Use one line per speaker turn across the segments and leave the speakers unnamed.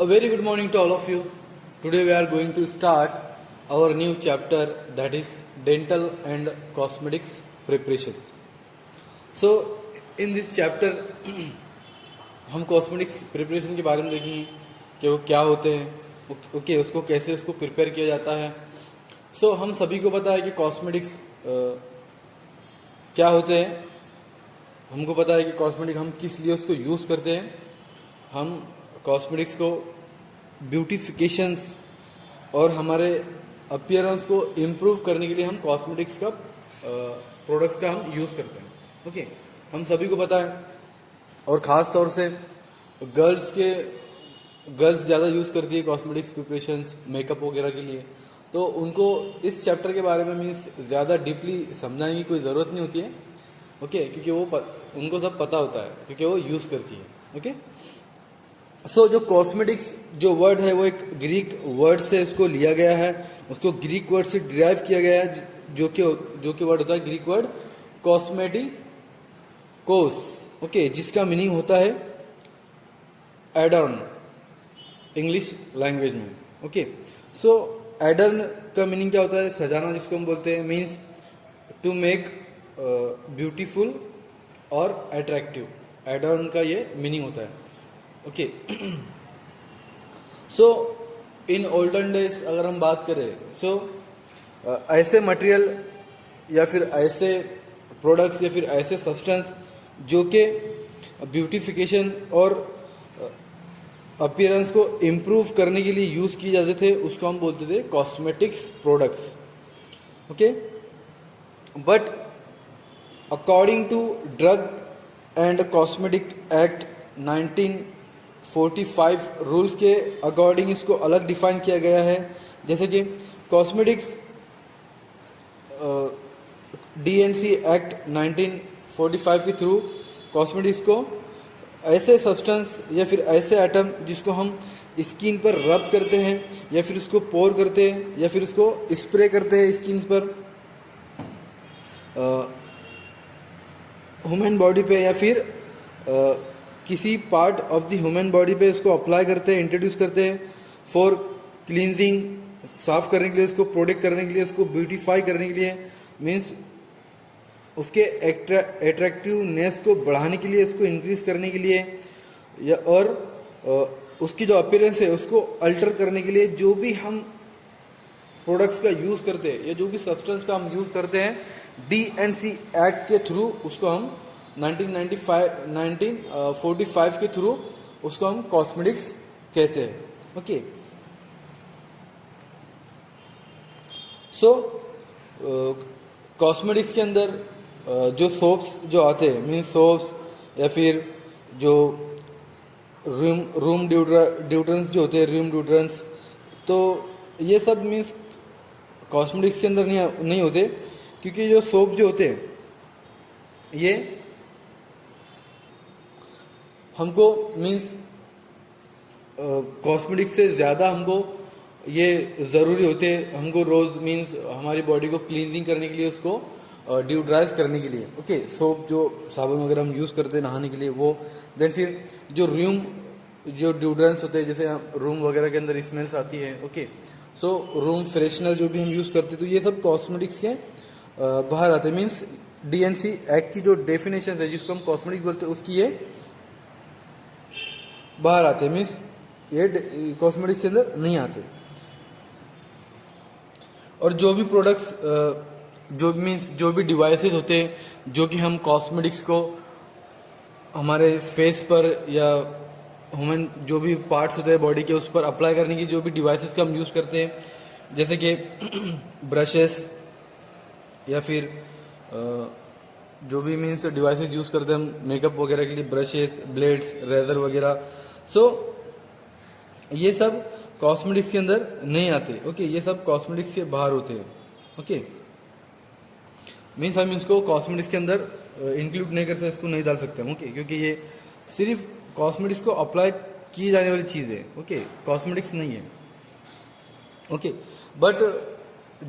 A very good morning to all of you. Today we are going to start our new chapter, that is dental and cosmetics preparations. So in this chapter हम cosmetics preparation के बारे में देखेंगे कि वो क्या होते हैं, ओके उसको कैसे उसको प्रिपेयर किया जाता है. सो हम सभी को पता है कि कॉस्मेटिक्स क्या होते हैं. हमको पता है कि कॉस्मेटिक हम किस लिए उसको यूज़ करते हैं. हम कॉस्मेटिक्स को ब्यूटिफिकेशंस और हमारे अपीयरेंस को इम्प्रूव करने के लिए हम कॉस्मेटिक्स का प्रोडक्ट्स का हम यूज़ करते हैं. ओके हम सभी को पता है, और ख़ास तौर से गर्ल्स ज़्यादा यूज़ करती है कॉस्मेटिक्स प्रिपरेशंस मेकअप वगैरह के लिए. तो उनको इस चैप्टर के बारे में मीन्स ज़्यादा डीपली समझाने की कोई ज़रूरत नहीं होती है. ओके क्योंकि वो उनको सब पता होता है क्योंकि वो यूज़ करती है. ओके सो जो कॉस्मेटिक्स जो वर्ड है वो एक ग्रीक वर्ड से इसको लिया गया है. उसको ग्रीक वर्ड से डिराइव किया गया है जो कि वर्ड होता है ग्रीक वर्ड कॉस्मेटिकोस. ओके जिसका मीनिंग होता है एडर्न इंग्लिश लैंग्वेज में. ओके सो एडर्न का मीनिंग क्या होता है? सजाना जिसको हम बोलते हैं, मीन्स टू मेक ब्यूटीफुल और अट्रैक्टिव. एडर्न का ये मीनिंग होता है. Okay so in olden days अगर हम बात करें सो ऐसे मटेरियल या फिर ऐसे प्रोडक्ट्स या फिर ऐसे सब्सटेंस जो कि ब्यूटिफिकेशन और अपीयरेंस को इम्प्रूव करने के लिए यूज़ किए जाते थे उसको हम बोलते थे cosmetics products. Okay but according to drug and cosmetic act 1945 rules के अकॉर्डिंग इसको अलग डिफाइन किया गया है. जैसे कि कॉस्मेटिक्स DNC एक्ट 1945 के थ्रू कॉस्मेटिक्स को ऐसे सब्सटेंस या फिर ऐसे आइटम जिसको हम स्किन पर रब करते हैं या फिर उसको पोर करते हैं या फिर उसको स्प्रे करते हैं स्किन पर ह्यूमन बॉडी पे या फिर किसी part of the human body पे इसको अप्लाई करते हैं, इंट्रोड्यूस करते हैं फॉर क्लींजिंग, साफ करने के लिए, उसको प्रोटेक्ट करने के लिए, उसको ब्यूटीफाई करने के लिए, मीन्स उसके एट्रैक्टिवनेस को बढ़ाने के लिए, उसको इंक्रीज करने के लिए या और उसकी जो अपीयरेंस है उसको अल्टर करने के लिए जो भी हम प्रोडक्ट्स का यूज़ करते हैं या जो भी सब्सटेंस का हम यूज़ करते हैं DNC एक्ट के थ्रू उसको हम 1945 के थ्रू उसको हम कॉस्मेटिक्स कहते हैं. ओके सो कॉस्मेटिक्स के अंदर जो सोप्स जो आते हैं, मीन्स सोप्स या फिर जो रूम डिओड्रेंट्स जो होते हैं, रूम डिओड्रेंट्स, तो ये सब मीन्स कॉस्मेटिक्स के अंदर नहीं होते क्योंकि जो सोप जो होते हैं ये हमको मीन्स कॉस्मेटिक्स से ज़्यादा हमको ये ज़रूरी होते हैं. हमको रोज़ मीन्स हमारी बॉडी को क्लींजिंग करने के लिए, उसको डिओड्राइज करने के लिए. ओके सोप जो साबुन वगैरह हम यूज़ करते हैं नहाने के लिए वो. देन फिर जो डिओड्रेंट्स होते हैं, जैसे रूम वगैरह के अंदर स्मेल्स आती है. ओके सो रूम फ्रेशनर जो भी हम यूज़ करते हैं, तो ये सब कॉस्मेटिक्स के बाहर आते हैं. मीन्स DNC एक्ट की जो डेफिनेशन है जिसको हम कॉस्मेटिक्स बोलते हैं उसकी ये बाहर आते हैं, मीन्स ये कॉस्मेटिक्स के अंदर नहीं आते. और जो भी प्रोडक्ट्स जो भी डिवाइसेस होते हैं जो कि हम कॉस्मेटिक्स को हमारे फेस पर या ह्यूमन जो भी पार्ट्स होते हैं बॉडी के उस पर अप्लाई करने की जो भी डिवाइसेस का हम यूज़ करते हैं, जैसे कि ब्रशेस या फिर जो भी मीन्स डिवाइसेस यूज़ करते हैं हम मेकअप वगैरह के लिए, ब्रशेस, ब्लेड्स, रेजर वगैरह. सो ये सब कॉस्मेटिक्स के अंदर नहीं आते. ओके ये सब कॉस्मेटिक्स के बाहर होते हैं. ओके मीन्स हम इसको कॉस्मेटिक्स के अंदर इंक्लूड नहीं कर सकते, इसको नहीं डाल सकते हम. ओके क्योंकि ये सिर्फ कॉस्मेटिक्स को अप्लाई की जाने वाली चीज़ है. ओके कॉस्मेटिक्स नहीं है. ओके बट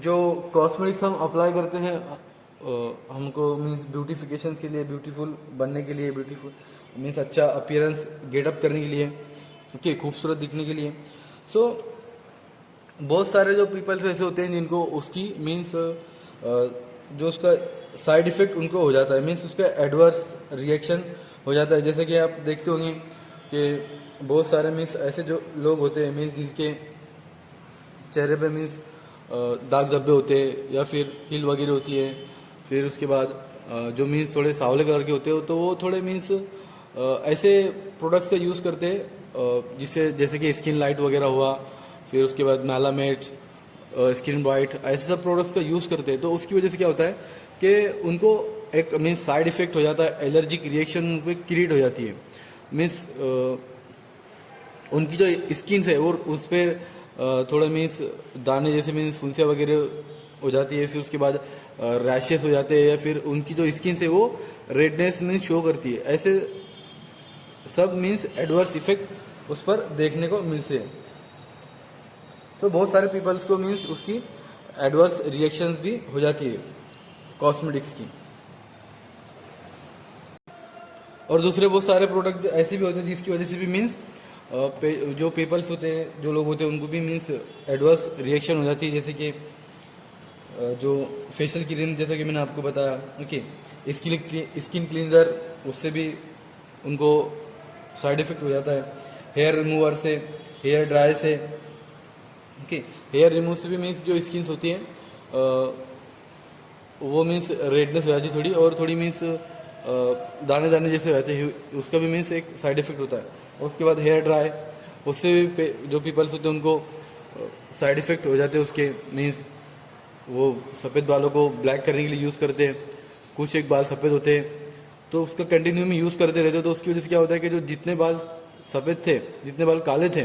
जो कॉस्मेटिक्स हम अप्लाई करते हैं हमको मीन्स ब्यूटिफिकेशन के लिए, ब्यूटीफुल बनने के लिए, ब्यूटीफुल मीन्स अच्छा अपीयरेंस गेटअप करने के लिए, ओके, खूबसूरत दिखने के लिए। सो बहुत सारे जो पीपल्स ऐसे होते हैं जिनको उसकी मीन्स जो उसका साइड इफेक्ट उनको हो जाता है, मीन्स उसका एडवर्स रिएक्शन हो जाता है। जैसे कि आप देखते होंगे कि बहुत सारे मीन्स ऐसे जो लोग होते हैं मीन्स जिसके चेहरे पे मीन्स दाग धब्बे होते हैं या फिर हील वगैरह होती है, फिर उसके बाद जो मीन्स थोड़े सांवले कलर के होते हो तो वो थोड़े मीन्स ऐसे प्रोडक्ट्स का यूज़ करते हैं जिससे जैसे कि स्किन लाइट वगैरह हुआ, फिर उसके बाद मैलामेट, स्किन वाइट, ऐसे सब प्रोडक्ट्स का यूज़ करते हैं। तो उसकी वजह से क्या होता है कि उनको एक मीन्स साइड इफेक्ट हो जाता है, एलर्जिक रिएक्शन उन पर क्रिएट हो जाती है। मीन्स उनकी जो स्किन है और उस पर थोड़ा मीन्स दाने जैसे मीन्स फुंसिया वगैरह हो जाती है, फिर उसके बाद रैशेस हो जाते हैं, या फिर उनकी जो स्किन है वो रेडनेस मीन्स शो करती है। ऐसे सब मीन्स एडवर्स इफेक्ट उस पर देखने को मिलते हैं। तो बहुत सारे पीपल्स को मीन्स उसकी एडवर्स रिएक्शंस भी हो जाती है कॉस्मेटिक्स की। और दूसरे बहुत सारे प्रोडक्ट ऐसे भी होते हैं जिसकी वजह से भी मीन्स जो पीपल्स होते हैं, जो लोग होते हैं, उनको भी मीन्स एडवर्स रिएक्शन हो जाती है। जैसे कि जो फेशियल क्रीम, जैसा कि मैंने आपको बताया, ओके, स्किन क्लींजर, उससे भी उनको साइड इफेक्ट हो जाता है। हेयर रिमूवर से, हेयर ड्राई से, ओके, हेयर रिमूव से भी मीन्स जो स्किन होती है वो मीन्स रेडनेस हो जाती है थोड़ी, और थोड़ी मीन्स दाने दाने जैसे हो जाते हैं, उसका भी मीन्स एक साइड इफेक्ट होता है। और उसके बाद हेयर ड्राई, उससे भी जो पीपल्स होते हैं उनको साइड इफेक्ट हो जाते हैं उसके, मीन्स वो सफ़ेद बालों को ब्लैक करने के लिए यूज़ करते हैं। कुछ एक बाल सफ़ेद होते हैं तो उसका कंटिन्यू में यूज़ करते रहते हैं, तो उसकी वजह से क्या होता है कि जो जितने बाल सफ़ेद थे, जितने बाल काले थे,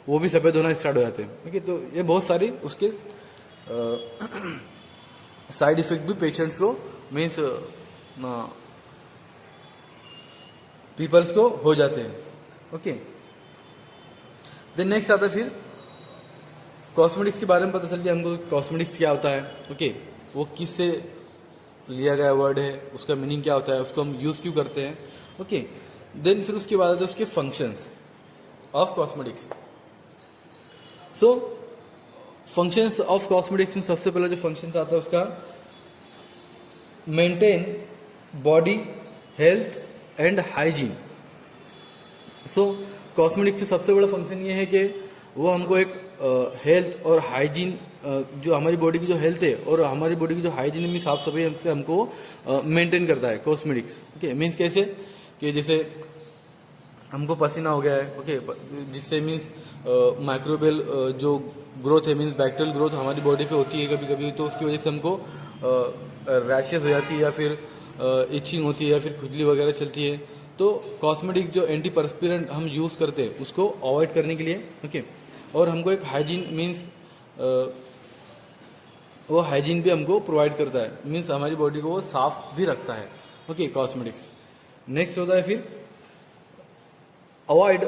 वो भी सफ़ेद होना स्टार्ट हो जाते हैं। ठीक है, तो ये बहुत सारी उसके साइड इफेक्ट भी पेशेंट्स को मीन्स पीपल्स को हो जाते हैं। ओके, देन नेक्स्ट आता है फिर कॉस्मेटिक्स के बारे में पता चल गया हमको कॉस्मेटिक्स क्या होता है। ओके, वो किससे लिया गया वर्ड है, उसका मीनिंग क्या होता है, उसको हम यूज़ क्यों करते हैं। ओके, देन फिर उसके बाद आते हैं उसके functions of cosmetics. So functions of cosmetics में सबसे पहला जो फंक्शन आता है उसका maintain body health and hygiene. So cosmetics से सबसे बड़ा फंक्शन ये है कि वो हमको एक हेल्थ और हाइजीन, जो हमारी बॉडी की जो हेल्थ है और हमारी बॉडी की जो हाइजीन में साफ सफाई से हमको मेंटेन करता है कॉस्मेटिक्स। ओके, मीन्स कैसे कि जैसे हमको पसीना हो गया है, ओके, जिससे मीन्स माइक्रोबियल जो ग्रोथ है, मीन्स बैक्टीरियल ग्रोथ हमारी बॉडी पे होती है कभी कभी, तो उसकी वजह से हमको रैशेस हो जाती है या फिर इचिंग होती है या फिर खुजली वगैरह चलती है। तो कॉस्मेटिक्स जो एंटी परस्पिरेंट हम यूज़ करते हैं उसको अवॉइड करने के लिए, ओके, और हमको एक हाइजीन मीन्स वो हाइजीन भी हमको प्रोवाइड करता है, मीन्स हमारी बॉडी को वो साफ भी रखता है। Okay, cosmetics. नेक्स्ट होता है फिर avoid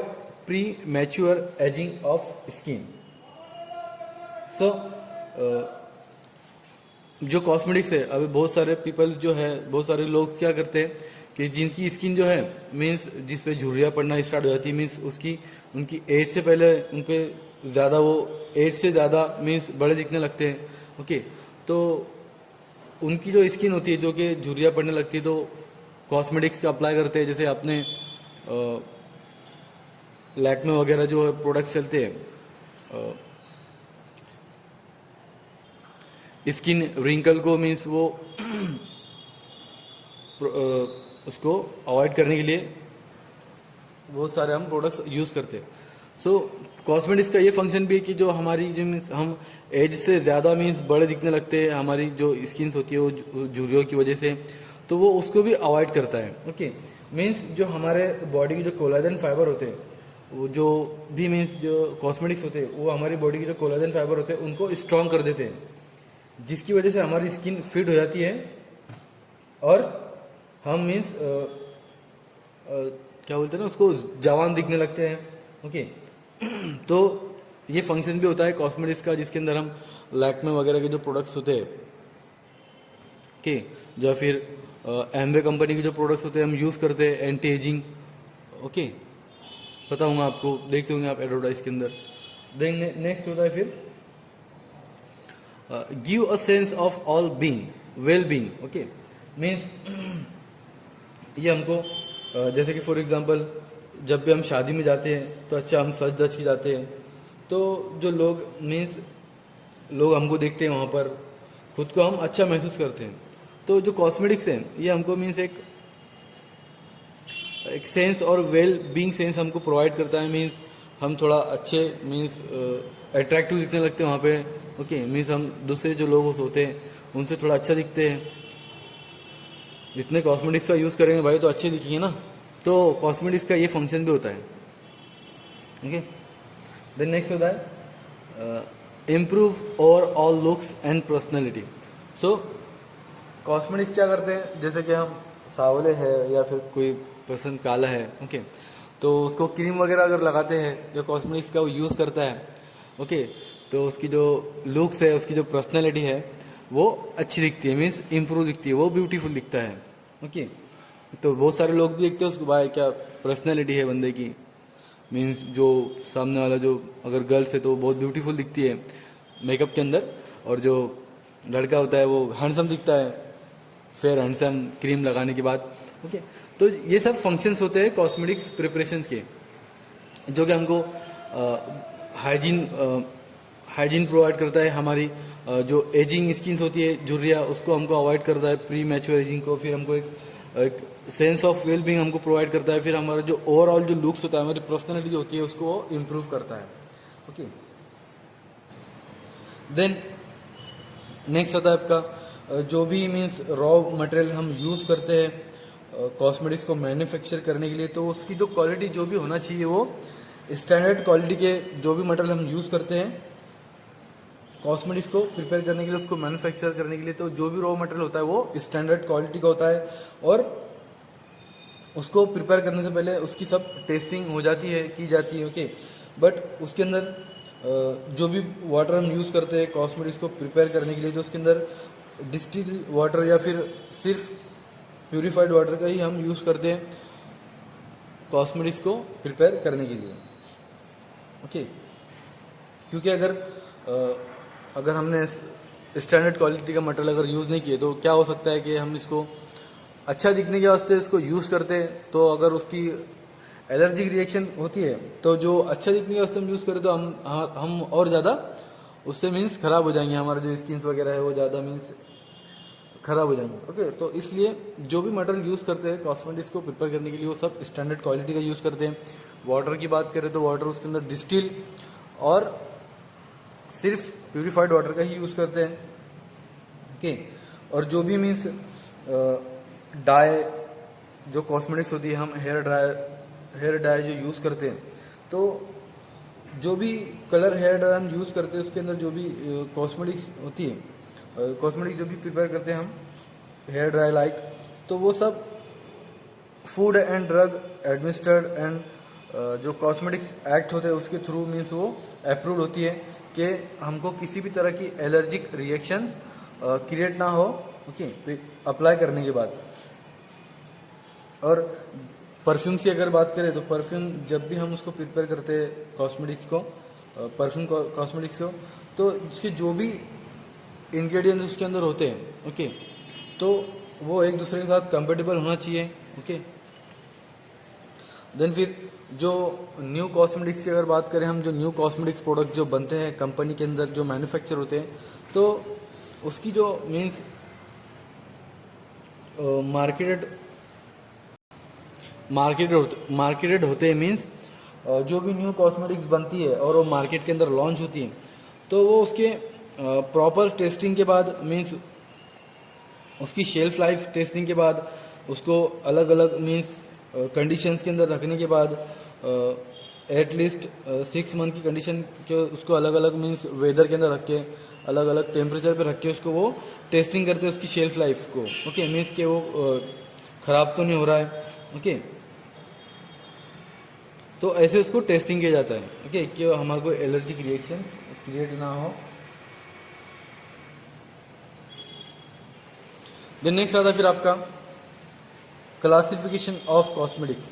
premature ageing of skin. So जो कॉस्मेटिक्स है, अभी बहुत सारे पीपल जो है, बहुत सारे लोग क्या करते हैं कि जिनकी स्किन जो है मीन्स जिस पे झुर्रियाँ पड़ना स्टार्ट हो जाती है, मीन्स उसकी उनकी एज से पहले उन पे ज़्यादा, वो एज से ज़्यादा मीन्स बड़े दिखने लगते हैं। ओके, तो उनकी जो स्किन होती है जो कि झुर्रियाँ पड़ने लगती है, तो कॉस्मेटिक्स का अप्लाई करते हैं। जैसे आपने लैक्मे वगैरह जो प्रोडक्ट्स चलते हैं स्किन रिंकल को मीन्स वो उसको अवॉइड करने के लिए बहुत सारे हम प्रोडक्ट्स यूज़ करते हैं। सो कॉस्मेटिक्स का ये फंक्शन भी है कि जो हमारी जो मीन्स हम एज से ज़्यादा मीन्स बड़े दिखने लगते हैं, हमारी जो स्किन होती है वो झुर्रियों की वजह से, तो वो उसको भी अवॉइड करता है। ओके, मीन्स जो हमारे बॉडी के जो कोलाजन फाइबर होते हैं, वो जो भी मीन्स जो कॉस्मेटिक्स होते हैं वो हमारी बॉडी के जो कोलाजन फाइबर होते हैं उनको स्ट्रॉन्ग कर देते हैं, जिसकी वजह से हमारी स्किन फिट हो जाती है और हम मीन्स क्या बोलते हैं ना, उसको जवान दिखने लगते हैं। ओके, तो ये फंक्शन भी होता है कॉस्मेटिक्स का, जिसके अंदर हम लैक्मे वगैरह के जो प्रोडक्ट्स होते हैं, ओके, या फिर एमवे कंपनी के जो प्रोडक्ट्स होते हैं हम यूज़ करते हैं एंटी एजिंग। ओके, पता होगा आपको, देखते होंगे आप एडवर्टाइज के अंदर। देन नेक्स्ट होता है फिर give a sense of all being, well being. Okay, means ये हमको जैसे कि फॉर एग्जांपल जब भी हम शादी में जाते हैं तो अच्छा हम सज धज के जाते हैं, तो जो लोग मीन्स लोग हमको देखते हैं वहाँ पर, खुद को हम अच्छा महसूस करते हैं। तो जो कॉस्मेटिक्स हैं ये हमको मीन्स एक सेंस और वेल बीइंग सेंस हमको प्रोवाइड करता है। मीन्स हम थोड़ा अच्छे मीन्स अट्रैक्टिव दिखने लगते हैं वहाँ पे। ओके, मीन्स हम दूसरे जो लोग होते हैं उनसे थोड़ा अच्छा दिखते हैं। जितने कॉस्मेटिक्स का यूज़ करेंगे भाई तो अच्छे दिखेंगे ना, तो कॉस्मेटिक्स का ये फंक्शन भी होता है। ओके, देन नेक्स्ट होता है improve overall looks and personality. So cosmetics क्या करते हैं, जैसे कि हम सांवले हैं या फिर कोई पर्सन काला है, ओके, तो उसको क्रीम वगैरह अगर लगाते हैं, जो कॉस्मेटिक्स का वो यूज़ करता है, ओके, तो उसकी जो लुक्स है, उसकी जो पर्सनैलिटी है वो अच्छी दिखती है, मीन्स इम्प्रूव दिखती है, वो ब्यूटीफुल दिखता है। ओके, तो बहुत सारे लोग भी देखते हैं उसको, भाई क्या पर्सनैलिटी है बंदे की, मीन्स जो सामने वाला जो अगर गर्ल्स है तो वो बहुत ब्यूटीफुल दिखती है मेकअप के अंदर, और जो लड़का होता है वो हैंडसम दिखता है फेयर हैंडसम क्रीम लगाने के बाद। ओके, तो ये सब फंक्शंस होते हैं कॉस्मेटिक्स प्रिपरेशंस के, जो कि हमको हाइजीन प्रोवाइड करता है। हमारी जो एजिंग स्किन होती है झुर्रिया, उसको हमको अवॉइड करता है, प्री मैच्योर एजिंग को। फिर हमको एक सेंस ऑफ वेल बीइंग हमको प्रोवाइड करता है। फिर हमारा जो ओवरऑल जो लुक्स होता है, हमारी पर्सनैलिटी जो होती है, उसको इम्प्रूव करता है। ओके, देन नेक्स्ट आता है आपका जो भी मीन्स रॉ मटेरियल हम यूज़ करते हैं कॉस्मेटिक्स को मैन्युफैक्चर करने के लिए, तो उसकी जो क्वालिटी जो भी होना चाहिए वो स्टैंडर्ड क्वालिटी के जो भी मटेरियल हम यूज़ करते हैं कॉस्मेटिक्स को प्रिपेयर करने के लिए, उसको मैन्युफैक्चर करने के लिए, तो जो भी रॉ मटेरियल होता है वो स्टैंडर्ड क्वालिटी का होता है। और उसको प्रिपेयर करने से पहले उसकी सब टेस्टिंग हो जाती है, की जाती है। ओके, बट उसके अंदर जो भी वाटर हम यूज़ करते हैं कॉस्मेटिक्स को प्रिपेयर करने के लिए, जो उसके अंदर डिस्टिल वाटर या फिर सिर्फ प्यूरिफाइड वाटर का ही हम यूज़ करते हैं कॉस्मेटिक्स को प्रिपेयर करने के लिए। ओके, क्योंकि अगर हमने स्टैंडर्ड क्वालिटी का मटेरियल अगर यूज़ नहीं किए तो क्या हो सकता है कि हम इसको अच्छा दिखने के वास्ते इसको यूज़ करते हैं, तो अगर उसकी एलर्जिक रिएक्शन होती है, तो जो अच्छा दिखने के वास्ते हम यूज़ करें तो हम और ज़्यादा उससे मीन्स ख़राब हो जाएंगे, हमारा जो स्किन वगैरह है वो ज़्यादा मीन्स ख़राब हो जाएंगे। ओके, तो इसलिए जो भी मटेरियल यूज़ करते हैं कॉस्मेटिक्स को प्रिपेयर करने के लिए वो सब स्टैंडर्ड क्वालिटी का यूज़ करते हैं। वाटर की बात करें तो वाटर उसके अंदर डिस्टिल और सिर्फ प्यूरिफाइड वाटर का ही यूज़ करते हैं। ओके, और जो भी मीन्स डाई जो कॉस्मेटिक्स होती है, हम हेयर डाई जो यूज़ करते हैं, तो जो भी कलर हेयर डाई हम यूज़ करते हैं उसके अंदर जो भी कॉस्मेटिक्स होती है, कॉस्मेटिक्स जो भी प्रिपेयर करते हैं हम हेयर ड्राई लाइक, तो वो सब food and drug administered and जो कॉस्मेटिक्स एक्ट होते हैं उसके थ्रू मीन्स वो अप्रूव्ड होती है कि हमको किसी भी तरह की एलर्जिक रिएक्शन क्रिएट ना हो। ओके, अप्लाई करने के बाद। और परफ्यूम की अगर बात करें तो परफ्यूम जब भी हम उसको प्रिपेयर करते हैं कॉस्मेटिक्स को, परफ्यूम कॉस्मेटिक्स को, तो उसके जो भी इंग्रेडिएंट्स उसके अंदर होते हैं, ओके, तो वो एक दूसरे के साथ कंपेटेबल होना चाहिए। ओके, देन फिर जो न्यू कॉस्मेटिक्स की अगर बात करें हम, जो न्यू कॉस्मेटिक्स प्रोडक्ट जो बनते हैं कंपनी के अंदर जो मैन्युफैक्चर होते हैं, तो उसकी जो मीन्स मार्केटेड होते हैं, मीन्स जो भी न्यू कॉस्मेटिक्स बनती है और वो मार्केट के अंदर लॉन्च होती है, तो वो उसके प्रॉपर टेस्टिंग के बाद मीन्स उसकी शेल्फ लाइफ टेस्टिंग के बाद उसको अलग अलग मीन्स कंडीशंस के अंदर रखने के बाद एटलीस्ट 6 मंथ की कंडीशन के उसको अलग अलग मीन्स वेदर के अंदर रख के अलग अलग टेम्परेचर पे रख के उसको वो टेस्टिंग करते हैं उसकी शेल्फ लाइफ को। ओके, मीन्स के वो ख़राब तो नहीं हो रहा है। ओके, तो ऐसे उसको टेस्टिंग किया जाता है। ओके, कि हमारे को एलर्जिक रिएक्शन क्रिएट ना हो। देन नेक्स्ट आता है फिर आपका क्लासिफिकेशन ऑफ कॉस्मेटिक्स।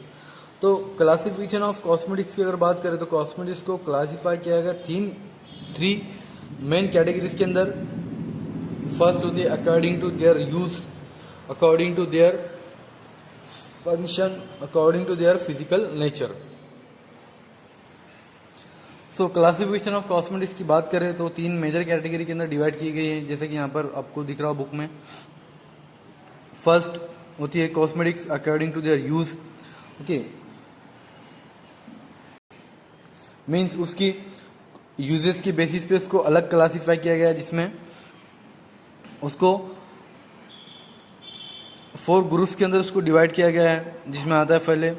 तो क्लासिफिकेशन ऑफ कॉस्मेटिक्स की अगर बात करें तो कॉस्मेटिक्स को क्लासीफाई किया गया थ्री मेन कैटेगरीज के अंदर। फर्स्ट होती है according to their use, according to their function, according to their physical nature. So classification of cosmetics की बात करें तो 3 मेजर कैटेगरी के अंदर डिवाइड की गई है, जैसे कि यहाँ पर आपको दिख रहा हो बुक में। फर्स्ट होती है cosmetics according to their use. Okay, means उसकी यूजेस की बेसिस पे उसको अलग क्लासीफाई किया गया है, जिसमें उसको 4 ग्रुप्स के अंदर उसको डिवाइड किया गया है। जिसमें आता है पहले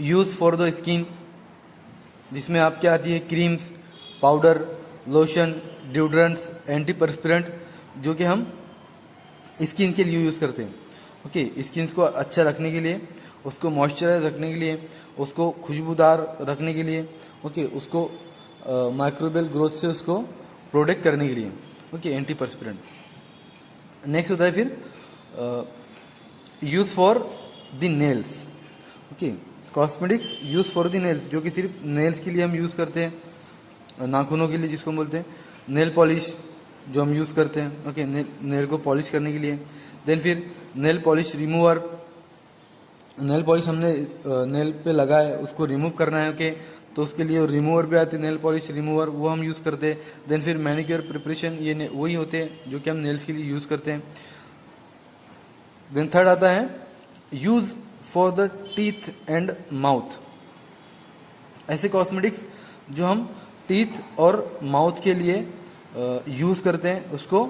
यूज फॉर द स्किन, जिसमें आपके आती है creams, powder, lotion, deodorants, antiperspirant, जो कि हम स्किन के लिए यूज करते हैं। ओके, स्किन को अच्छा रखने के लिए, उसको मॉइस्चराइज रखने के लिए, उसको खुशबूदार रखने के लिए, ओके, उसको माइक्रोबियल ग्रोथ से उसको प्रोटेक्ट करने के लिए, ओके, एंटी परस्पिरेंट। नेक्स्ट होता है फिर use for the nails. Okay, cosmetics use for the nails, जो कि सिर्फ नेल्स के लिए हम यूज करते हैं, नाखूनों के लिए जिसको हम बोलते हैं। नेल पॉलिश जो हम यूज करते हैं, ओके, नेल को पॉलिश करने के लिए। देन फिर nail polish remover, nail polish हमने नेल पे लगा है, उसको रिमूव करना है, ओके, तो उसके लिए रिमूवर भी आती है, नेल पॉलिश रिमूवर, वो हम यूज करते हैं। देन फिर मैनिक्योर प्रिपरेशन, ये वही होते हैं जो कि हम नेल्स के लिए यूज करते हैं। देन थर्ड आता है use for the teeth and mouth. ऐसे कॉस्मेटिक्स जो हम टीथ और माउथ के लिए यूज करते हैं, उसको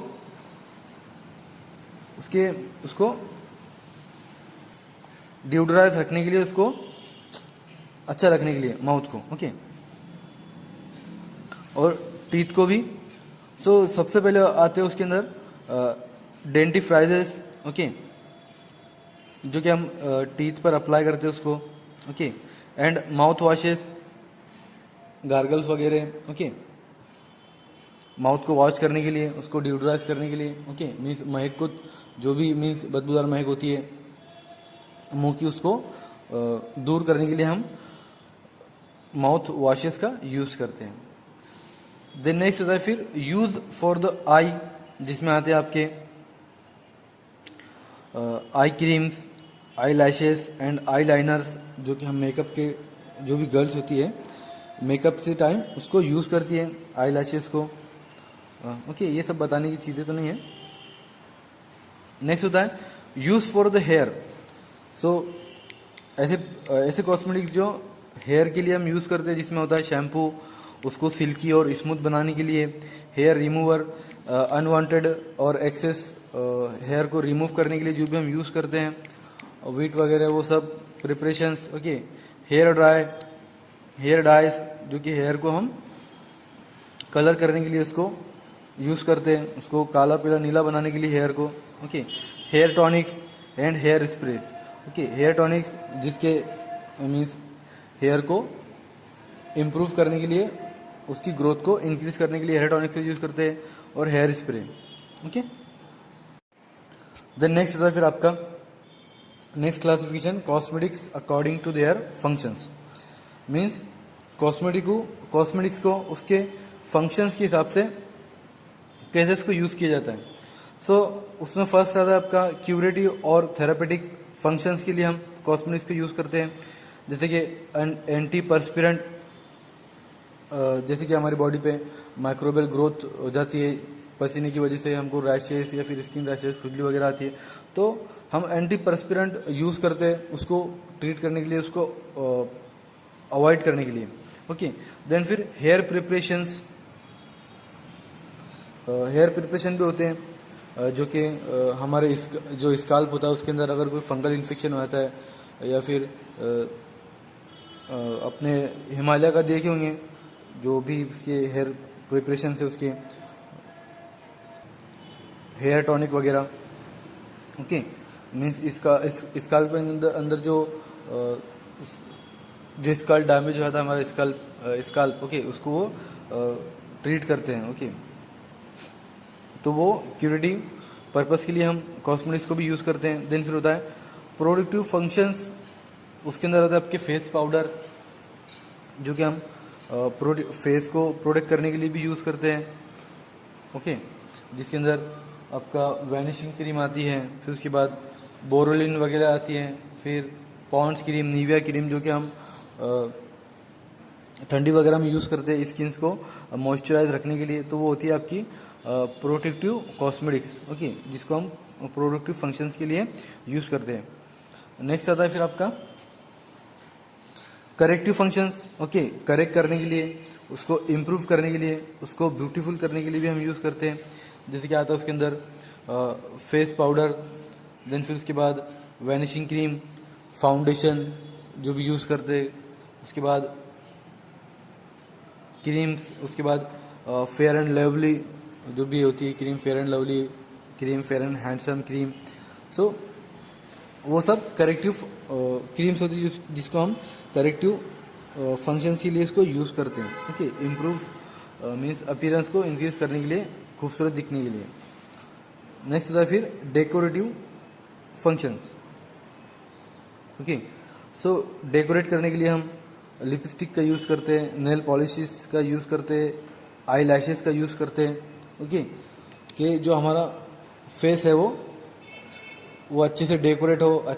डिओड्राइज रखने के लिए, उसको अच्छा रखने के लिए माउथ को, ओके, और टीथ को भी। सो सबसे पहले आते हैं उसके अंदर डेंटिफ्राइजेस, ओके, जो कि हम टीथ पर अप्लाई करते हैं उसको, okay, and mouth washes, gargles वगैरह, ओके, माउथ को वॉश करने के लिए, उसको डिओड्राइज करने के लिए, ओके, मीन्स महक को, जो भी मीन्स बदबूदार महक होती है मुंह की, उसको दूर करने के लिए हम माउथ वॉशेस का यूज करते हैं। देन नेक्स्ट होता है फिर यूज फॉर द आई, जिसमें आते हैं आपके आई creams, eye lashes and eye liners, जो कि हम मेकअप के, जो भी गर्ल्स होती है मेकअप से टाइम उसको यूज करती है, आई लैशेस को, ओके, ये सब बताने की चीजें तो नहीं है। नेक्स्ट होता है यूज फॉर द हेयर। सो ऐसे कॉस्मेटिक्स जो हेयर के लिए हम यूज करते हैं, जिसमें होता है शैम्पू, उसको सिल्की और स्मूथ बनाने के लिए, हेयर रिमूवर, अनवांटेड और एक्सेस हेयर को रिमूव करने के लिए जो भी हम यूज करते हैं, वीट वगैरह, वो सब प्रिपरेशंस, ओके, हेयर डाइज, जो कि हेयर को हम कलर करने के लिए उसको यूज करते हैं, उसको काला पीला नीला बनाने के लिए हेयर को, okay, hair tonics and hair sprays, okay, hair tonics जिसके मीन्स हेयर को इम्प्रूव करने के लिए, उसकी ग्रोथ को इंक्रीज करने के लिए हेयर टॉनिक्स यूज करते हैं, और hair spray, okay. Then next होता है फिर आपका next classification cosmetics according to their functions. Means cosmetics को उसके फंक्शंस के हिसाब से कैसे इसको यूज किया जाता है। सो उसमें फर्स्ट आता है आपका क्यूरेटिव और थेरापेटिक फंक्शंस के लिए हम कॉस्मेटिक्स को यूज करते हैं, जैसे कि एंटी परस्पिरेंट, जैसे कि हमारी बॉडी पे माइक्रोबियल ग्रोथ हो जाती है पसीने की वजह से, हमको रैशेस या फिर स्किन रैशेस, खुजली वगैरह आती है, तो हम एंटी परस्पिरेंट यूज करते हैं उसको ट्रीट करने के लिए, उसको अवॉइड करने के लिए, ओके। देन फिर हेयर प्रिपरेशन भी होते हैं, जो कि हमारे जो स्काल्प होता है उसके अंदर अगर कोई फंगल इन्फेक्शन हो जाता है, या फिर अपने हिमालय का देखे होंगे जो भी इसके हेयर प्रिपरेशन से, उसके हेयर टॉनिक वगैरह, ओके, मीन्स इसका स्काल्प के अंदर जो स्काल्प डैमेज हुआ था हमारा स्काल्प, ओके, उसको वो ट्रीट करते हैं, ओके। तो वो क्यूरेटिव पर्पस के लिए हम कॉस्मेटिक्स को भी यूज करते हैं। देन फिर होता है प्रोडक्टिव फंक्शंस उसके अंदर आता है आपके फेस पाउडर, जो कि हम फेस को प्रोटेक्ट करने के लिए भी यूज़ करते हैं। ओके, जिसके अंदर आपका वैनिशिंग क्रीम आती है, फिर उसके बाद बोरोलिन वगैरह आती है, फिर पॉन्ड्स क्रीम, निविया क्रीम, जो कि हम ठंडी वगैरह में यूज़ करते हैं स्किन्स को मॉइस्चराइज रखने के लिए। तो वो होती है आपकी प्रोटेक्टिव कॉस्मेटिक्स। ओके, जिसको हम प्रोडक्टिव फंक्शंस के लिए यूज़ करते हैं। नेक्स्ट आता है फिर आपका करेक्टिव फंक्शंस। ओके, करेक्ट करने के लिए, उसको इम्प्रूव करने के लिए, उसको ब्यूटीफुल करने के लिए भी हम यूज़ करते हैं। जैसे कि आता है उसके अंदर फेस पाउडर, देन फिर उसके बाद वैनिशिंग क्रीम, फाउंडेशन जो भी यूज़ करते हैं, उसके बाद क्रीम्स, उसके बाद फेयर एंड लवली जो भी होती है cream, fair and lovely cream, fair and handsome cream. So वो सब करेक्टिव क्रीम्स होती है जिसको हम करेक्टिव फंक्शंस के लिए इसको यूज़ करते हैं। ओके, इम्प्रूव मीन्स अपीयरेंस को इंक्रीज करने के लिए, खूबसूरत दिखने के लिए। नेक्स्ट होता है फिर डेकोरेटिव फंक्शंस। ओके, सो डेकोरेट करने के लिए हम लिपस्टिक का यूज़ करते हैं, नेल पॉलिशेस का यूज़ करते हैं, आई लैशेस का यूज़ करते हैं। ओके, कि जो हमारा फेस है वो अच्छे से डेकोरेट हो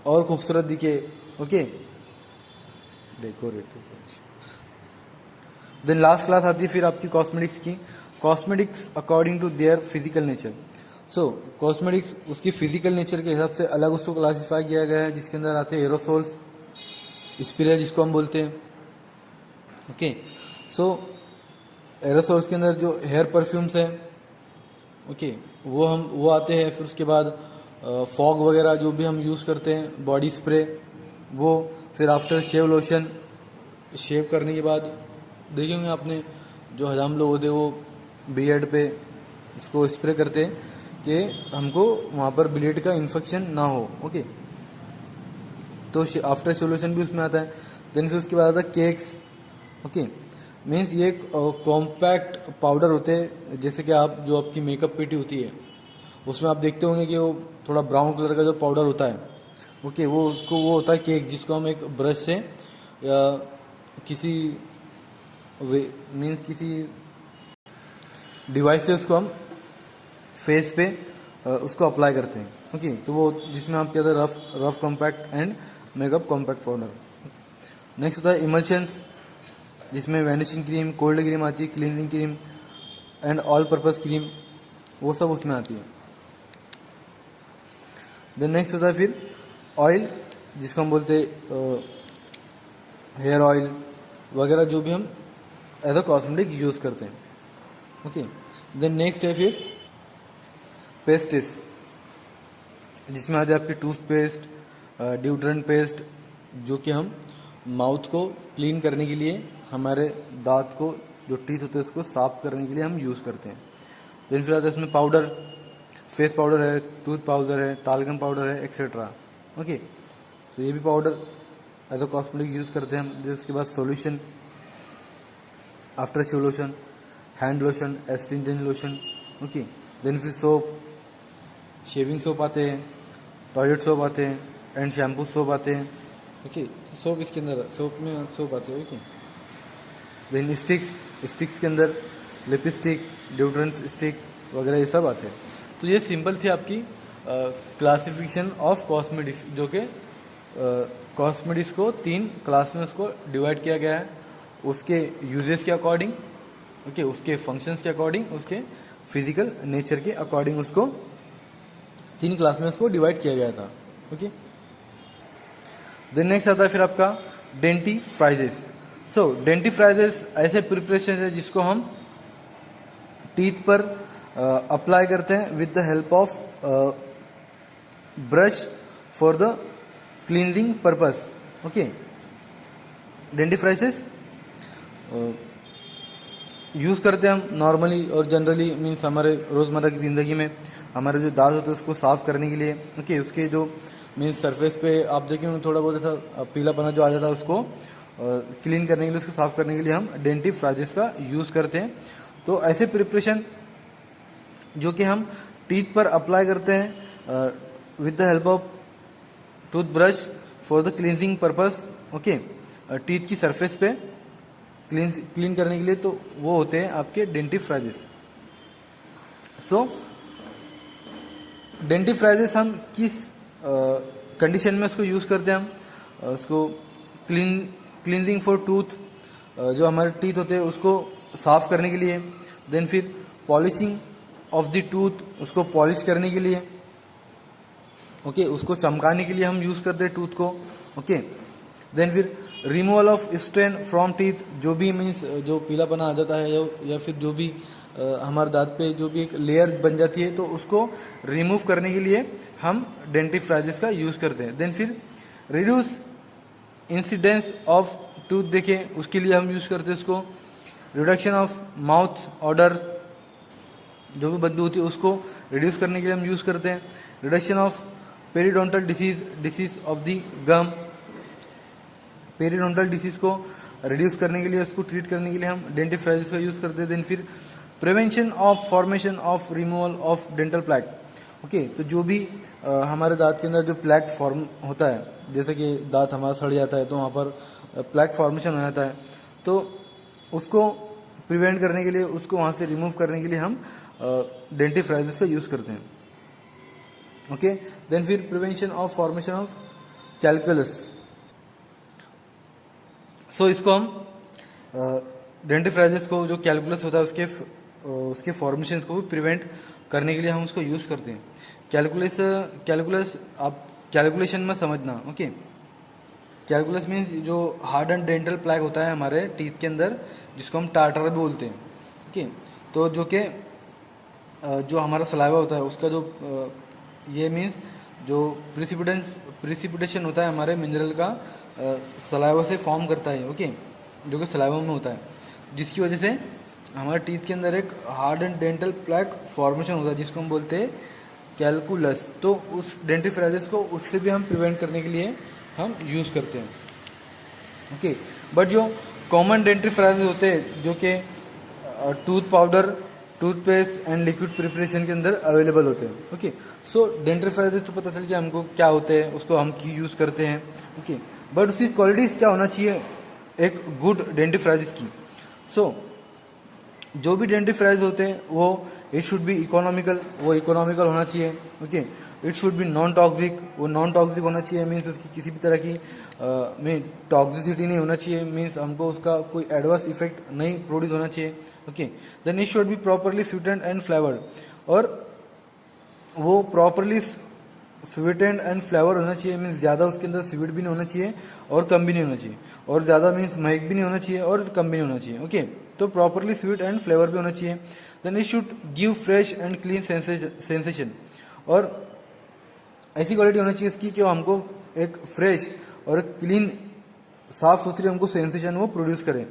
और खूबसूरत दिखे। Okay, decorative. Then last class आती है फिर आपकी कॉस्मेटिक्स की। Cosmetics according to their physical nature. So cosmetics उसकी फिजिकल नेचर के हिसाब से अलग उसको क्लासीफाई किया गया है, जिसके अंदर आते हैं एरोसोल्स, स्प्रे जिसको हम बोलते हैं। ओके, सो एरोसोल्स के अंदर जो हेयर परफ्यूम्स हैं, ओके, वो आते हैं। फिर उसके बाद फॉग वगैरह जो भी हम यूज़ करते हैं, बॉडी स्प्रे वो, फिर आफ्टर शेव लोशन, शेव करने के बाद देखे होंगे आपने जो हजाम लोग होते हैं वो बियर्ड पे इसको स्प्रे करते हैं कि हमको वहाँ पर ब्लेड का इन्फेक्शन ना हो। ओके, तो आफ्टर शेव लोशन भी उसमें आता है। देन फिर उसके बाद आता है केक्स। ओके, मीन्स ये कॉम्पैक्ट पाउडर होते हैं, जैसे कि आप जो आपकी मेकअप पेटी होती है उसमें आप देखते होंगे कि वो थोड़ा ब्राउन कलर का जो पाउडर होता है, ओके, वो होता है केक, जिसको हम एक ब्रश से या किसी किसी डिवाइस से उसको हम फेस पे उसको अप्लाई करते हैं। ओके, तो वो जिसमें आप कहते हैं rough compact and makeup compact powder. Next होता है इमल्शंस, जिसमें वैनिशिंग क्रीम, कोल्ड क्रीम आती है, cleansing cream and all purpose cream, वो सब उसमें आती है। देन नेक्स्ट होता है फिर ऑयल, जिसको हम बोलते हैं हेयर ऑयल वगैरह, जो भी हम एज अ कॉस्मेटिक यूज़ करते हैं। ओके, देन नेक्स्ट है फिर पेस्टिस, जिसमें आते हैं आपके टूथपेस्ट, डिओड्रेंट पेस्ट, जो कि हम माउथ को क्लीन करने के लिए, हमारे दांत को जो टीथ होते हैं उसको साफ करने के लिए हम यूज़ करते हैं। देन फिर आता है इसमें पाउडर, फेस पाउडर है, टूथ पाउडर है, टाल्गम पाउडर है, एक्सेट्रा। ओके, तो ये भी powder as a cosmetic use करते हैं हम। फिर उसके बाद solution, after shave lotion, hand lotion, astringent lotion. Okay, then फिर सोप, शेविंग सोप आते हैं, टॉयलेट सोप आते हैं एंड शैम्पू सोप आते हैं। ओके, सोप इसके अंदर, सोप में सोप आते हैं। ओके, देन स्टिक्स के अंदर लिपस्टिक, डिओड्रेंट स्टिक वगैरह ये सब आते हैं। तो ये सिंपल थी आपकी क्लासिफिकेशन ऑफ कॉस्मेटिक्स, जो कि कॉस्मेटिक्स को 3 क्लास में उसको डिवाइड किया गया है, उसके यूजेस के अकॉर्डिंग, ओके, उसके फंक्शंस के अकॉर्डिंग, उसके फिजिकल नेचर के अकॉर्डिंग उसको 3 क्लास में उसको डिवाइड किया गया था। ओके, देन नेक्स्ट आता है फिर आपका डेंटिफ्राइजेस। सो डेंटिफ्राइजेस ऐसे प्रिपरेशन है जिसको हम टीथ पर अप्लाई करते हैं with the help of brush for the cleansing purpose. Okay, dentifrices use करते हैं हम नॉर्मली और जनरली, मीन्स हमारे रोज़मर्रा की ज़िंदगी में हमारे जो दांत होते हैं उसको साफ़ करने के लिए। ओके, उसके जो मीन्स सरफेस पे आप देखेंगे थोड़ा बहुत ऐसा पीलापना जो आ जाता है उसको क्लीन करने के लिए, उसको साफ़ करने के लिए हम डेंटिफ्राइजेस का यूज़ करते हैं। तो ऐसे प्रिपरेशन जो कि हम टीथ पर अप्लाई करते हैं with the help of toothbrush for the cleansing purpose, okay, teeth की सरफेस पे क्लीन करने के लिए, तो वो होते हैं आपके डेंटिफ्राइजेस। सो डेंटिफ्राइजेस हम किस कंडीशन में उसको यूज़ करते हैं? हम उसको क्लींजिंग फॉर टूथ, जो हमारे टीथ होते हैं उसको साफ करने के लिए। देन फिर पॉलिशिंग ऑफ द टूथ, उसको पॉलिश करने के लिए, ओके, उसको चमकाने के लिए हम यूज़ करते हैं टूथ को, ओके। देन फिर removal of strain from teeth, जो भी मीन्स जो पीलापना आ जाता है या फिर जो भी हमारे दांत पे जो भी एक लेयर बन जाती है, तो उसको रिमूव करने के लिए हम डेंटिफ्राइजेस का यूज़ करते हैं। देन फिर रिड्यूस इंसिडेंस ऑफ टूथ, देखें उसके लिए हम यूज़ करते हैं उसको। रिडक्शन ऑफ माउथ ऑडर, जो भी बदबू होती है उसको रिड्यूस करने के लिए हम यूज़ करते हैं। Reduction of periodontal disease of the gum, periodontal disease को रिड्यूस करने के लिए, उसको ट्रीट करने के लिए हम डेंटिफ्राइजेस का यूज़ करते हैं। देन फिर prevention of formation of removal of dental plaque, okay, तो जो भी हमारे दांत के अंदर जो प्लैक फॉर्म होता है, जैसे कि दांत हमारा सड़ जाता है तो वहाँ पर प्लैक फॉर्मेशन हो जाता है, तो उसको प्रिवेंट करने के लिए, उसको वहाँ से रिमूव करने के लिए हम डेंटिफ्राइजेस का यूज़ करते हैं, ओके। देन फिर prevention of formation of calculus, so इसको हम डेंटिफ्राइजेस को, जो कैलकुलस होता है उसके फॉर्मेशन को भी प्रिवेंट करने के लिए हम उसको यूज़ करते हैं। कैलकुलस आप कैलकुलेशन में समझना, ओके। कैलकुलस मीन्स जो हार्ड एंड डेंटल प्लैक होता है हमारे टीथ के अंदर, जिसको हम टार्टर भी बोलते हैं, ओके। तो जो हमारा सलाइवा होता है उसका जो ये मीन्स जो प्रिसिपिटेशन होता है हमारे मिनरल का सलाइवा से फॉर्म करता है, ओके, जो कि सलाइवा में होता है, जिसकी वजह से हमारे टीथ के अंदर एक hard and dental plaque formation होता है, जिसको हम बोलते हैं कैलकुलस। तो उस डेंटिफ्राइजेस को उससे भी हम प्रिवेंट करने के लिए हम यूज़ करते हैं, ओके। बट जो कॉमन डेंटिफ्राइजेस होते हैं, जो कि tooth powder, toothpaste and liquid preparation के अंदर अवेलेबल होते हैं, ओके। सो डेंटिफ्राइजेस तो पता चल गया हमको क्या होते हैं, उसको हम क्यों यूज़ करते हैं, ओके। बट उसकी क्वालिटीज़ क्या होना चाहिए एक गुड डेंटिफ्राइजेस की? सो जो भी डेंटिफ्राइज होते हैं वो इट शुड बी इकोनॉमिकल, वो इकोनॉमिकल होना चाहिए, okay. It should B non toxic, वो नॉन टॉक्सिक होना चाहिए, मीन्स उसकी किसी भी तरह की में टॉक्सिसिटी नहीं होना चाहिए, मीन्स हमको उसका कोई एडवर्स इफेक्ट नहीं प्रोड्यूस होना चाहिए, okay. Then it should be properly sweetened and flavoured, और वो प्रॉपरली स्वीटेंड एंड फ्लेवर होना चाहिए, मीन्स ज़्यादा उसके अंदर स्वीट भी नहीं होना चाहिए और कम भी नहीं होना चाहिए, और ज़्यादा मीन्स महक भी नहीं होना चाहिए और कम भी नहीं होना चाहिए, ओके। तो प्रॉपरली स्वीट एंड फ्लेवर भी होना चाहिए। Then it should give fresh and clean sensation, और ऐसी क्वालिटी होना चाहिए इसकी कि वो हमको एक फ्रेश और क्लीन, साफ सुथरी हमको सेंसेशन वो प्रोड्यूस करे,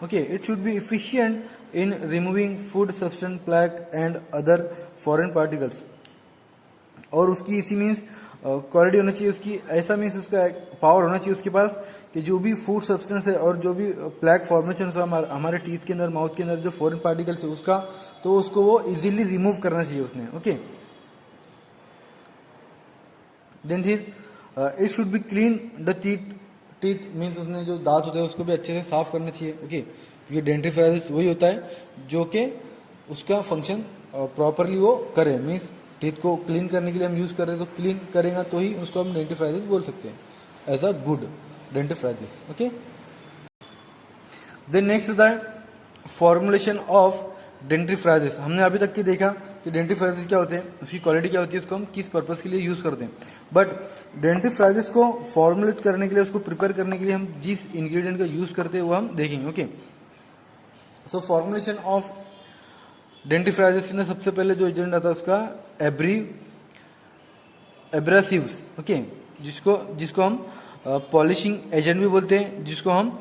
okay. It should B efficient in removing food substance plaque and other foreign particles, और उसकी इसी मीन्स क्वालिटी होना चाहिए उसकी, ऐसा मीन्स उसका पावर होना चाहिए उसके पास कि जो भी फूड सब्सटेंस है और जो भी प्लैक फॉर्मेशन है हमारे टीथ के अंदर, माउथ के अंदर जो फॉरेन पार्टिकल्स है उसका, तो उसको वो इजीली रिमूव करना चाहिए उसने, ओके। देन फिर it should B clean the teeth means उसने जो दांत होते हैं उसको भी अच्छे से साफ करना चाहिए, ओके। क्योंकि डेंटिफ्राइजेस वही होता है जो कि उसका फंक्शन प्रॉपरली वो करे, मीन्स टीथ को क्लीन करने के लिए हम यूज़ कर रहे हैं, तो क्लीन करेगा तो ही उसको हम डेंटिफ्राइजेस बोल सकते हैं as a good dentifrices, okay. Then next होता है फॉर्मुलेशन ऑफ डेंटिफ्राइजेस। हमने अभी तक की देखा कि डेंटिफ्राइजेस क्या होते हैं, उसकी क्वालिटी क्या होती है, उसको हम किस पर्पस के लिए यूज़ करते हैं। बट डेंटिफ्राइजेस को फॉर्मुलेट करने के लिए, उसको प्रिपेयर करने के लिए हम जिस इंग्रेडिएंट का यूज़ करते हैं वो हम देखेंगे, ओके। सो फॉर्मुलेशन ऑफ डेंटिफ्राइजेस के अंदर सबसे पहले जो एजेंट आता है उसका एब्रेसिव्स, ओके, जिसको हम पॉलिशिंग एजेंट भी बोलते हैं, जिसको हम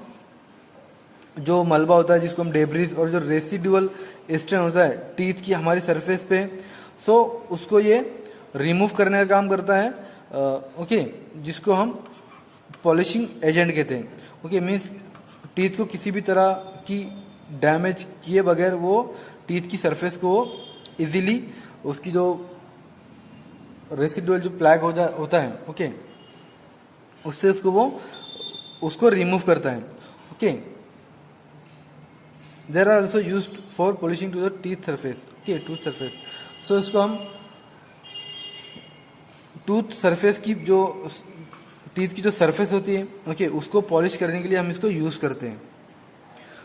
जो मलबा होता है जिसको हम डेब्रिज, और जो रेसिडुअल स्ट्रेन होता है टीथ की हमारी सरफेस पे, सो उसको ये रिमूव करने का काम करता है, ओके, जिसको हम पॉलिशिंग एजेंट कहते हैं, ओके। मीन्स टीथ को किसी भी तरह की डैमेज किए बगैर वो टीथ की सरफेस को इजीली उसकी जो रेसिडुअल जो प्लैक होता है, ओके, उससे उसको रिमूव करता है। Okay, there are also used for polishing to the teeth surface. Okay, tooth surface. So इसको हम टूथ सरफेस की जो टीथ की जो सरफेस होती है, ओके, उसको पॉलिश करने के लिए हम इसको यूज करते हैं।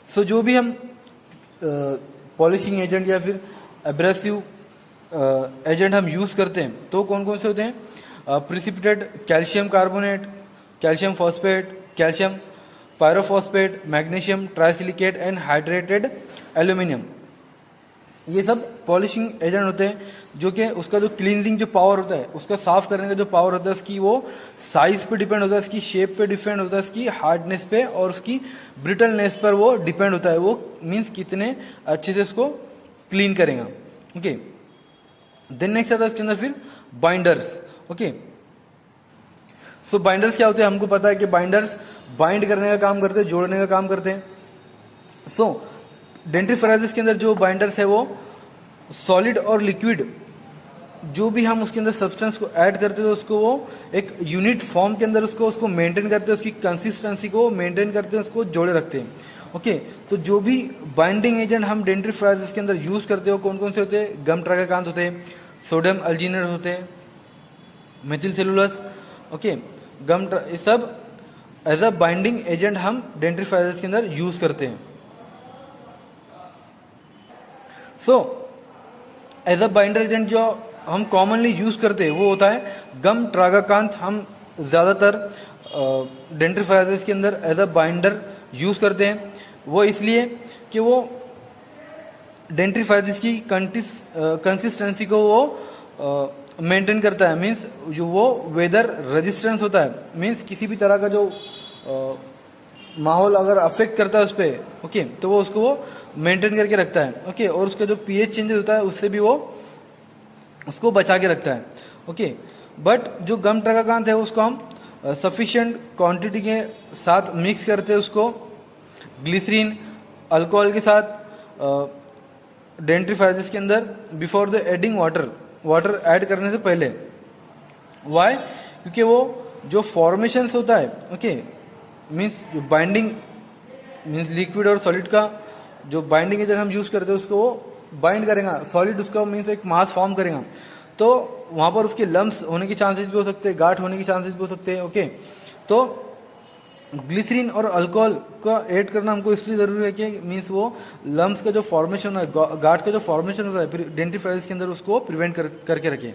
सो जो भी हम पॉलिशिंग एजेंट या फिर एब्रेसिव एजेंट हम यूज करते हैं तो कौन कौन से होते हैं? Precipitate calcium carbonate, calcium phosphate, calcium pyrophosphate, magnesium trisilicate and hydrated aluminium. ये सब पॉलिशिंग एजेंट होते हैं जो कि उसका जो क्लींजिंग जो पावर होता है, उसका साफ करने का जो पावर होता है, उसकी वो साइज पे डिपेंड होता है, उसकी शेप पे डिपेंड होता है, उसकी हार्डनेस पे और उसकी ब्रिटलनेस पर वो डिपेंड होता है। वो मीन्स कितने अच्छे से उसको क्लीन करेगा। ओके, देन नेक्स्ट आता है इसके अंदर फिर बाइंडर्स। ओके, सो बाइंडर्स क्या होते हैं? हमको पता है कि बाइंडर्स बाइंड करने का काम करते हैं, जोड़ने का काम करते हैं। सो डेंटिफ्राइजिस के अंदर जो बाइंडर्स है वो सॉलिड और लिक्विड जो भी हम उसके अंदर सब्सटेंस को ऐड करते हैं तो उसको वो एक यूनिट फॉर्म के अंदर उसको मेंटेन करते हैं, उसकी कंसिस्टेंसी को मेंटेन करते हैं, उसको जोड़े रखते हैं। ओके, तो जो भी बाइंडिंग एजेंट हम डेंटिफ्राइजिस के अंदर यूज करते हो कौन कौन से होते हैं? गम ट्रागाकांत होते हैं, सोडियम अल्जीनेट होते हैं, मेथिल सेलुलोस। ओके, ये सब एज अ बाइंडिंग एजेंट हम डेंटिफ्राइजिस के अंदर यूज करते हैं। So as a binder agent जो हम कॉमनली यूज करते हैं वो होता है गम ट्रागाकांत। हम ज्यादातर डेंटिफ्राइजिस के अंदर एज अ बाइंडर यूज करते हैं। वो इसलिए कि वो डेंटिफ्राइजिस की कंसिस्टेंसी को वो मेंटेन करता है। मीन्स जो वो वेदर रेजिस्टेंस होता है, मीन्स किसी भी तरह का जो माहौल अगर अफेक्ट करता है उस पर, ओके, तो वो उसको वो मेंटेन करके रखता है। ओके, और उसका जो पीएच चेंज होता है उससे भी वो उसको बचा के रखता है। ओके, बट जो गम ट्रागाकांत है उसको हम सफिशिएंट क्वांटिटी के साथ मिक्स करते हैं, उसको ग्लिसरीन अल्कोहल के साथ डेंटिफ्राइजिस के अंदर before the adding water add करने से पहले। वाई? क्योंकि वो जो फॉर्मेशन होता है, okay, means binding means liquid और सॉलिड का जो बाइंडिंग एजेंट हम यूज करते हैं उसको वो बाइंड करेगा, सॉलिड उसका मीन्स एक मास फॉर्म करेगा, तो वहां पर उसके लम्स होने की चांसेस भी हो सकते हैं, गांठ होने की चांसेस भी हो सकते हैं। ओके, तो ग्लिसरीन और अल्कोहल का ऐड करना हमको इसलिए जरूरी है कि मीन्स वो लम्स का जो फॉर्मेशन है, गांठ का जो फॉर्मेशन होता है डेंटिफ्राइजिस के अंदर, उसको प्रिवेंट करके रखे।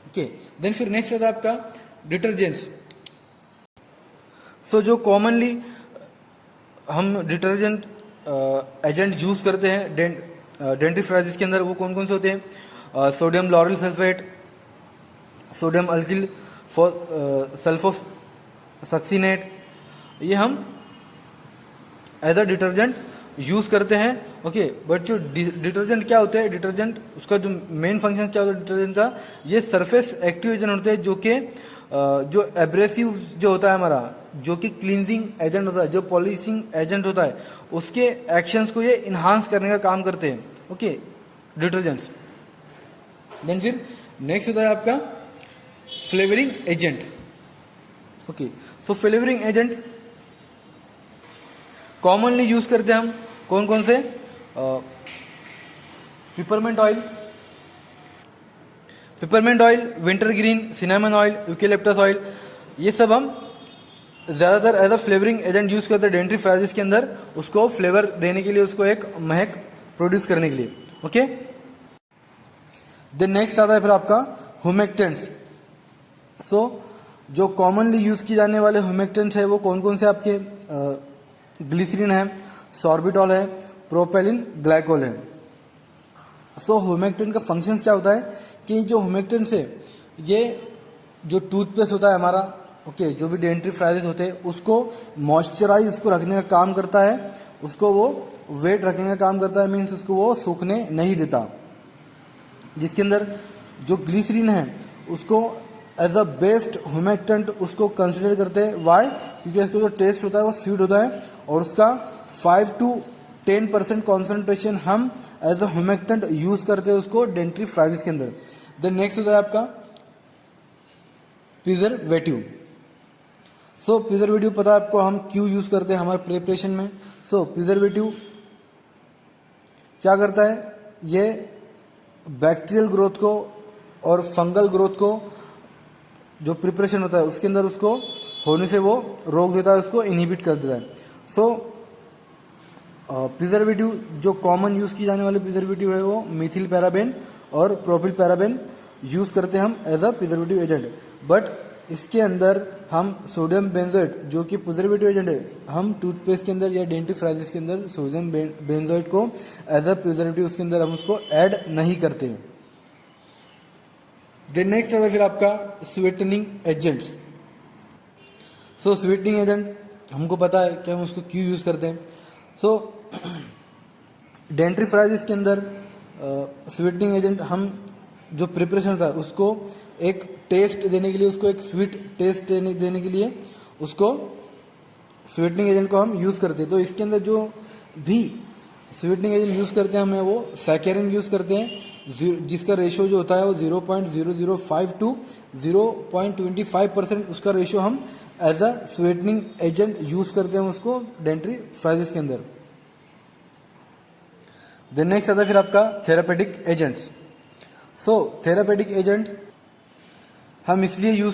ओके, देन फिर नेक्स्ट आता है आपका डिटर्जेंट्स। सो जो कॉमनली हम डिटर्जेंट एजेंट यूज करते हैं डेंटिफ्राइजिस के अंदर वो कौन कौन से होते हैं? Sodium lauryl sulphate, sodium alkyl sulfosuccinate, ये हम एज अ डिटर्जेंट यूज करते हैं। ओके, बट जो डिटर्जेंट क्या होते हैं? डिटर्जेंट उसका जो मेन फंक्शन क्या होता है डिटर्जेंट का? ये सरफेस एक्टिव एजेंट होते हैं जो कि जो एब्रेसिव जो होता है हमारा, जो कि क्लींजिंग एजेंट होता है, जो पॉलिशिंग एजेंट होता है, उसके एक्शंस को ये इन्हांस करने का काम करते हैं। Okay, detergents. देन फिर नेक्स्ट होता है आपका flavouring agent. Okay, so flavouring agent commonly use करते हैं हम कौन कौन से? Peppermint oil, winter green, cinnamon oil, eucalyptus oil, ये सब हम ज्यादातर as a flavouring agent use करते हैं डेंटिफ्राइजिस के अंदर, उसको फ्लेवर देने के लिए, उसको एक महक प्रोड्यूस करने के लिए। ओके, देन नेक्स्ट आता है फिर आपका हुमेक्टेंट्स। सो जो कॉमनली यूज किए जाने वाले हुमेक्टेंट्स है वो कौन कौन से आपके? ग्लिसरीन है, सॉर्बिटॉल है, प्रोपेलिन ग्लाइकोल है। सो हुमेक्टेंट का फंक्शंस क्या होता है कि जो हुमेक्टेंट्स है ये जो टूथपेस्ट होता है हमारा, ओके, जो भी डेंटिफ्राइजिस होते हैं उसको मॉइस्चराइज उसको रखने का काम करता है, उसको वो वेट रखने का काम करता है, मीन्स उसको वो सूखने नहीं देता। जिसके अंदर जो ग्लिसरीन है उसको एज अ बेस्ट हुमेक्टेंट उसको कंसिडर करते हैं। वाई? क्योंकि इसका जो टेस्ट होता है वो स्वीट होता है और उसका 5 to 10% कॉन्सेंट्रेशन हम एज अ हुमेक्टेंट यूज करते हैं उसको डेंटिफ्राइजिस के अंदर। देन नेक्स्ट होता है आपका प्रिजर्वेटिव। सो प्रिजर्वेटिव पता है आपको हम क्यों यूज करते हैं हमारे प्रिपरेशन में। सो प्रिजर्वेटिव क्या करता है, ये बैक्टीरियल ग्रोथ को और फंगल ग्रोथ को जो प्रिपरेशन होता है उसके अंदर उसको होने से वो रोक देता है, उसको इनहिबिट कर देता है। सो प्रिजर्वेटिव जो कॉमन यूज की जाने वाले प्रिजर्वेटिव है वो मिथिल पैराबेन और प्रोपिल पैराबेन यूज करते हैं हम as a preservative agent. But इसके अंदर हम सोडियम बेंजोएट जो कि प्रिजर्वेटिव एजेंट है, हम टूथपेस्ट के अंदर या डेंटिफ्राइजिस के अंदर सोडियम बेंजोएट को एज अ प्रिजर्वेटिव उसके अंदर हम उसको ऐड नहीं करते। देन नेक्स्ट है फिर आपका स्वीटनिंग एजेंट्स। सो स्वीटनिंग एजेंट हमको पता है कि हम उसको क्यों यूज करते हैं। सो डेंटिफ्राइजिस के अंदर स्वीटनिंग एजेंट हम जो प्रिपरेशन होता है उसको एक टेस्ट देने के लिए, उसको एक स्वीट टेस्ट देने के लिए उसको स्वीटनिंग एजेंट को हम यूज करते हैं। तो इसके अंदर जो भी स्वीटनिंग एजेंट यूज करते हैं हमें वो सैकेरिन यूज करते हैं, जिसका रेशियो जो होता है वो 0.0052 टू 0.25% उसका रेशियो हम as a sweetening agent use करते हैं उसको डेंटिफ्राइजिस के अंदर। देन नेक्स्ट आता है फिर आपका थेरापेटिक एजेंट्स। सो थेरापेटिक एजेंट हम इसलिए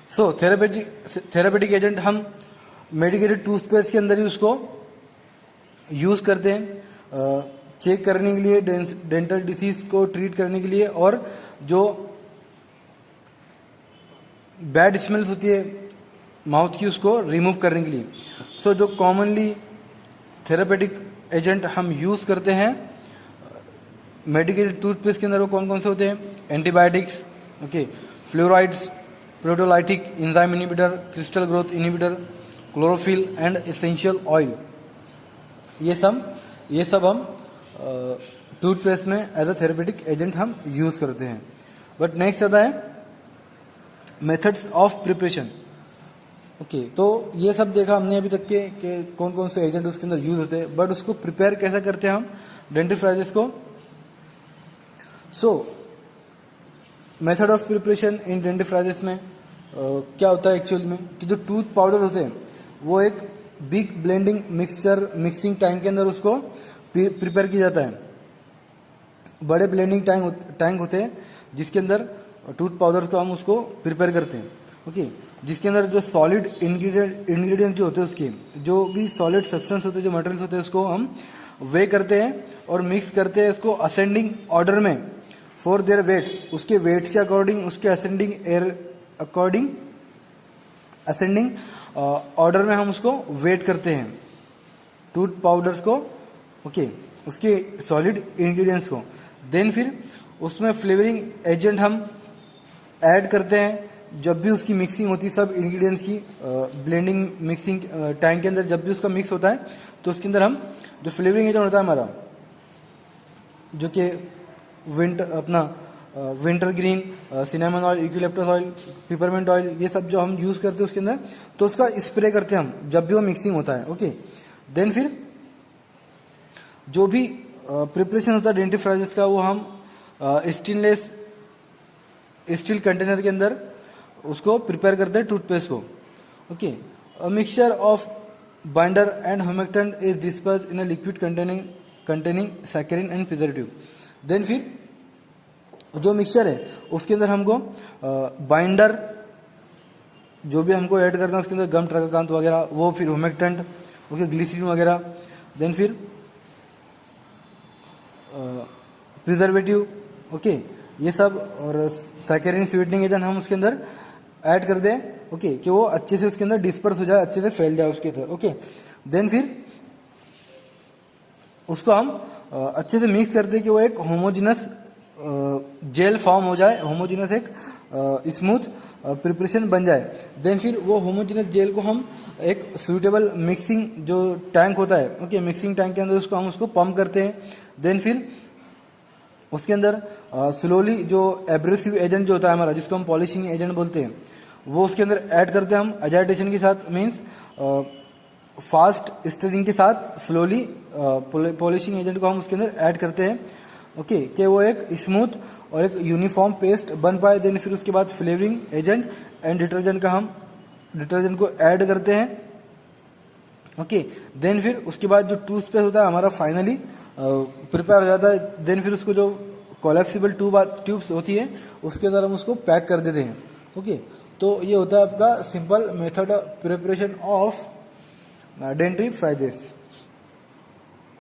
सो थेरापेटिक एजेंट हम मेडिकेटेड टूथपेस्ट के अंदर ही उसको यूज करते हैं चेक करने के लिए, डेंटल डिसीज को ट्रीट करने के लिए, और जो बैड स्मेल्स होती है माउथ की उसको रिमूव करने के लिए। सो जो कॉमनली थेरापेटिक एजेंट हम यूज करते हैं मेडिकेटेड टूथपेस्ट के अंदर वो कौन कौन से होते हैं, antibiotics, okay, fluorides, proteolytic enzyme inhibitor, crystal growth inhibitor, chlorophyll and essential oil, ये सब हम टूथपेस्ट में एज अ थेरेपेटिक एजेंट हम यूज करते हैं। बट नेक्स्ट आता है मेथड्स ऑफ प्रिपरेशन। ओके, तो ये सब देखा हमने अभी तक के कि कौन कौन से एजेंट उसके अंदर यूज होते हैं, बट उसको प्रिपेयर कैसे करते हैं हम डेंटिफ्राइजिस को। सो मेथड ऑफ प्रिपरेशन इन डेंटिफ्राइजिस में क्या होता है एक्चुअल में कि जो टूथ पाउडर होते हैं वो एक बिग ब्लेंडिंग मिक्सिंग टैंक के अंदर उसको प्रिपेयर किया जाता है। बड़े ब्लेंडिंग टैंक होते हैं जिसके अंदर टूथ पाउडर को हम उसको प्रिपेयर करते हैं, ओके, जिसके अंदर जो सॉलिड इंग्रेडिएंट जो होते हैं उसके जो भी सॉलिड सब्सटेंस होते हैं, जो मटेरियल्स होते हैं उसको हम वे करते हैं और मिक्स करते हैं इसको असेंडिंग ऑर्डर में फॉर देयर वेट्स, उसके वेट्स के अकॉर्डिंग, उसके असेंडिंग ऑर्डर में हम उसको वेट करते हैं टूथ पाउडर्स को, ओके, उसके सॉलिड इंग्रेडिएंट्स को। देन फिर उसमें फ्लेवरिंग एजेंट हम ऐड करते हैं जब भी उसकी मिक्सिंग होती है सब इंग्रेडिएंट्स की, ब्लेंडिंग मिक्सिंग टैंक के अंदर जब भी उसका मिक्स होता है तो उसके अंदर हम जो फ्लेवरिंग एजेंट होता है हमारा, जो कि winter green, cinnamon oil, eucalyptus oil, peppermint oil, ये सब जो हम यूज करते हैं उसके अंदर, तो उसका स्प्रे करते हैं हम जब भी वो मिक्सिंग होता है, ओके। देन फिर जो भी प्रिपरेशन होता है डेंटिफ्राइजिस का वो हम स्टेनलेस स्टील कंटेनर के अंदर उसको प्रिपेयर करते हैं टूथपेस्ट को, okay. A mixture of binder and humectant is dispersed in a liquid containing saccharin and preservative. Then फिर जो मिक्सचर है उसके अंदर हमको बाइंडर जो भी हमको ऐड करना है उसके अंदर गम ट्राकाकांत वगैरह, वो फिर ह्यूमेक्टेंट, ओके, ग्लिसरीन वगैरह, देन फिर प्रिजर्वेटिव, ओके, ये सब, और सैकरिन स्वीटनिंग एजेंट हम उसके अंदर ऐड कर दें, ओके, कि वो अच्छे से उसके अंदर डिस्पर्स हो जाए, अच्छे से फैल जाए उसके अंदर, ओके। देन फिर उसको हम अच्छे से मिक्स करते हैं कि वो एक होमोजिनस जेल फॉर्म हो जाए, होमोजिनस एक स्मूथ प्रिपरेशन बन जाए। देन फिर वो होमोजिनस जेल को हम एक सुइटेबल मिक्सिंग जो टैंक होता है, ओके, मिक्सिंग टैंक के अंदर उसको हम उसको पंप करते हैं। देन फिर उसके अंदर स्लोली जो एब्रेसिव एजेंट जो होता है हमारा, जिसको हम पॉलिशिंग एजेंट बोलते हैं, वो उसके अंदर ऐड करते हैं हम एजाइटेशन के साथ, मीन्स फास्ट स्टरिंग के साथ स्लोली पॉलिशिंग एजेंट को हम उसके अंदर ऐड करते हैं, ओके, कि वो एक स्मूथ और एक यूनिफॉर्म पेस्ट बन पाए। देन फिर उसके बाद फ्लेवरिंग एजेंट एंड डिटर्जेंट का हम डिटर्जेंट को ऐड करते हैं। ओके, देन फिर उसके बाद जो टूथपेस्ट होता है हमारा फाइनली प्रिपेयर हो जाता है। देन फिर उसको जो कोलैप्सिबल ट्यूब्स होती है उसके अंदर हम उसको पैक कर देते हैं। ओके, तो ये होता है आपका simple method of preparation of डेंटिफ्राइजेस।